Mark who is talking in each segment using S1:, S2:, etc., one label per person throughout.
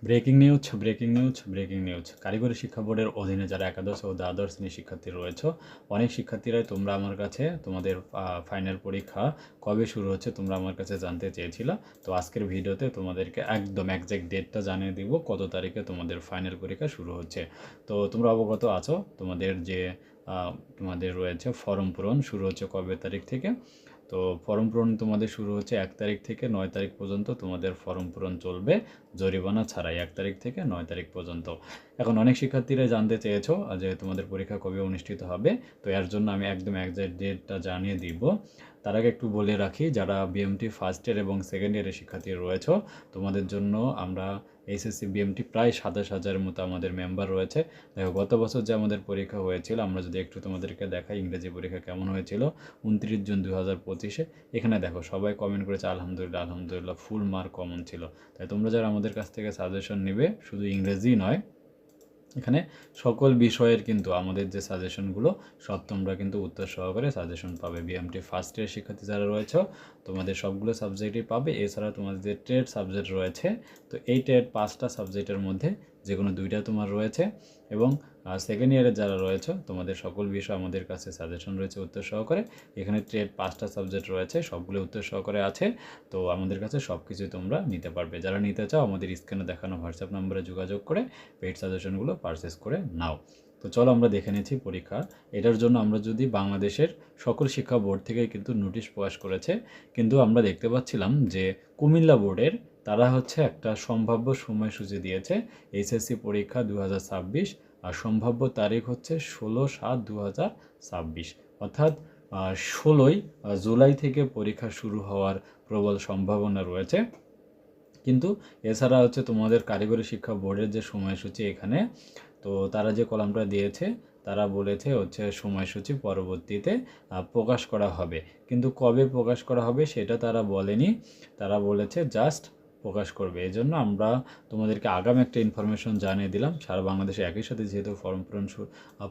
S1: Breaking news. কারিগরি শিক্ষা বোর্ডের অধীনে যারা একাদশ ও দ্বাদশ শ্রেণীর শিক্ষার্থী রয়েছে, অনেক শিক্ষার্থীরাই তোমরা আমার কাছে তোমাদের ফাইনাল পরীক্ষা কবে শুরু হচ্ছে তোমরা আমার কাছে জানতে চেয়েছিলা। তো আজকের ভিডিওতে তোমাদেরকে একদম একজ্যাক্ট ডেটটা জানিয়ে দিব কত তারিখে তোমাদের ফাইনাল পরীক্ষা শুরু হচ্ছে। তো তোমরা অবগত আছো তোমাদের যে তোমাদের রয়েছে ফর্ম পূরণ শুরু হচ্ছে কবে তারিখ থেকে। তো ফর্ম পূরণ তোমাদের শুরু হচ্ছে 1 তারিখ থেকে 9 তারিখ পর্যন্ত তোমাদের ফর্ম পূরণ চলবে জরিমানা ছাড়াই, 1 তারিখ থেকে 9 তারিখ পর্যন্ত। এখন অনেক শিক্ষার্থীরা জানতে চেয়েছো যে তোমাদের পরীক্ষা কবে অনুষ্ঠিত হবে। তো এর জন্য আমি একদম একজ্যাক্ট ডেটটা জানিয়ে দিব। তার আগে একটু বলে রাখি, যারা বিএমটি ফার্স্ট ইয়ার এবং সেকেন্ড ইয়ারের শিক্ষার্থী রয়েছে তোমাদের জন্য আমরা এইচএসসি বিএমটি প্রায় 27,000-এর মতো আমাদের মেম্বার রয়েছে। দেখো গত বছর যে আমাদের পরীক্ষা হয়েছিল, আমরা যদি একটু তোমাদেরকে দেখাই ইংরেজি পরীক্ষা কেমন হয়েছিল 29 জুন 2025-এ। এখানে দেখো সবাই কমেন্ট করেছে আলহামদুলিল্লাহ আলহামদুলিল্লাহ, ফুল মার্ক কমন ছিল। তাই তোমরা যারা আমাদের কাছ থেকে সাজেশন নেবে, শুধু ইংরেজি নয়, এখানে সকল বিষয়ের কিন্তু আমাদের যে সাজেশনগুলো সব তোমরা কিন্তু উত্তর সহকারে সাজেশন পাবে। বিএমটি ফার্স্ট ইয়ার শিক্ষার্থী যারা রয়েছে তোমাদের সবগুলো সাবজেক্টই পাবে। এছাড়া তোমাদের যে ট্রেড সাবজেক্ট রয়েছে, তো এই ট্রেড 5টা সাবজেক্টের মধ্যে যে কোনো 2টা তোমার রয়েছে। এবং সেকেন্ড ইয়ারে যারা রয়েছে তোমাদের সকল বিষয় আমাদের কাছে সাজেশন রয়েছে উত্তর সহকারে। এখানে ট্রেড 5টা সাবজেক্ট রয়েছে, সবগুলো উত্তর সহকারে আছে। তো আমাদের কাছে সব কিছুই তোমরা নিতে পারবে। যারা নিতে চাও আমাদের স্ক্রিনে দেখানো হোয়াটসঅ্যাপ নম্বরে যোগাযোগ করে পেইড সাজেশনগুলো পারচেস করে নাও। তো চলো আমরা দেখে নিচ্ছি পরীক্ষা। এটার জন্য আমরা যদি বাংলাদেশের সকল শিক্ষা বোর্ড থেকে কিন্তু নোটিশ প্রকাশ করেছে, কিন্তু আমরা দেখতে পাচ্ছিলাম যে কুমিল্লা বোর্ডের তারা হচ্ছে একটা সম্ভাব্য সময়সূচি দিয়েছে এইচএসসি পরীক্ষা 2026, আর সম্ভাব্য তারিখ হচ্ছে 16/7/2026, অর্থাৎ 16ই জুলাই থেকে পরীক্ষা শুরু হওয়ার প্রবল সম্ভাবনা রয়েছে। কিন্তু এছাড়া হচ্ছে তোমাদের কারিগরি শিক্ষা বোর্ডের যে সময়সূচি এখানে, তো তারা যে কলামটা দিয়েছে তারা বলেছে হচ্ছে সময়সূচি পরবর্তীতে প্রকাশ করা হবে, কিন্তু কবে প্রকাশ করা হবে সেটা তারা বলেনি। তারা বলেছে জাস্ট প্রকাশ করবে। এই জন্য আমরা তোমাদেরকে আগাম একটা ইনফরমেশন জানিয়ে দিলাম। সারা বাংলাদেশে একই সাথে যেহেতু ফর্ম পূরণ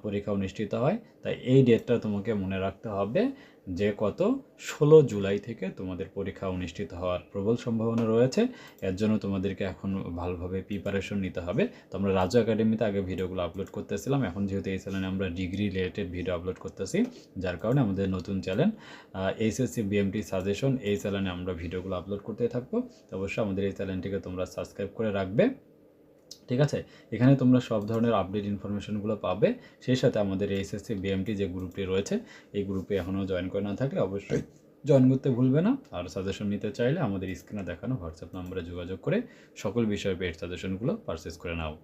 S1: পরীক্ষা অনুষ্ঠিত হয়, তাই এই ডেটটা তোমাকে মনে রাখতে হবে যে কত 16 জুলাই থেকে তোমাদের পরীক্ষা অনুষ্ঠিত হওয়ার প্রবল সম্ভাবনা রয়েছে। এর জন্য তোমাদেরকে এখন ভালোভাবে প্রিপারেশন নিতে হবে। তো আমরা রাজু একাডেমিতে আগে ভিডিওগুলো আপলোড করতেছিলাম, এখন যেহেতু এই চ্যানেলে আমরা ডিগ্রি রিলেটেড ভিডিও আপলোড করতেছি, যার কারণে আমাদের নতুন চ্যানেল এইচএসসি বিএমটি সাজেশন, এই চ্যানেলে আমরা ভিডিওগুলো আপলোড করতে থাকবো। তো অবশ্যই আমাদের এই চ্যানেলটিকে তোমরা সাবস্ক্রাইব করে রাখবে, ঠিক আছে? এখানে তোমরা সব ধরনের আপডেট ইনফরমেশনগুলো পাবে। সেই সাথে আমাদের এইচএসসি বিএমটি যে গ্রুপটি রয়েছে, এই গ্রুপে এখনও জয়েন করে না থাকলে অবশ্যই জয়েন করতে ভুলবে না। আর সাজেশন নিতে চাইলে আমাদের স্ক্রিনে দেখানো হোয়াটসঅ্যাপ নম্বরে যোগাযোগ করে সকল বিষয়ে পেইড সাজেশনগুলো পারচেস করে নাও।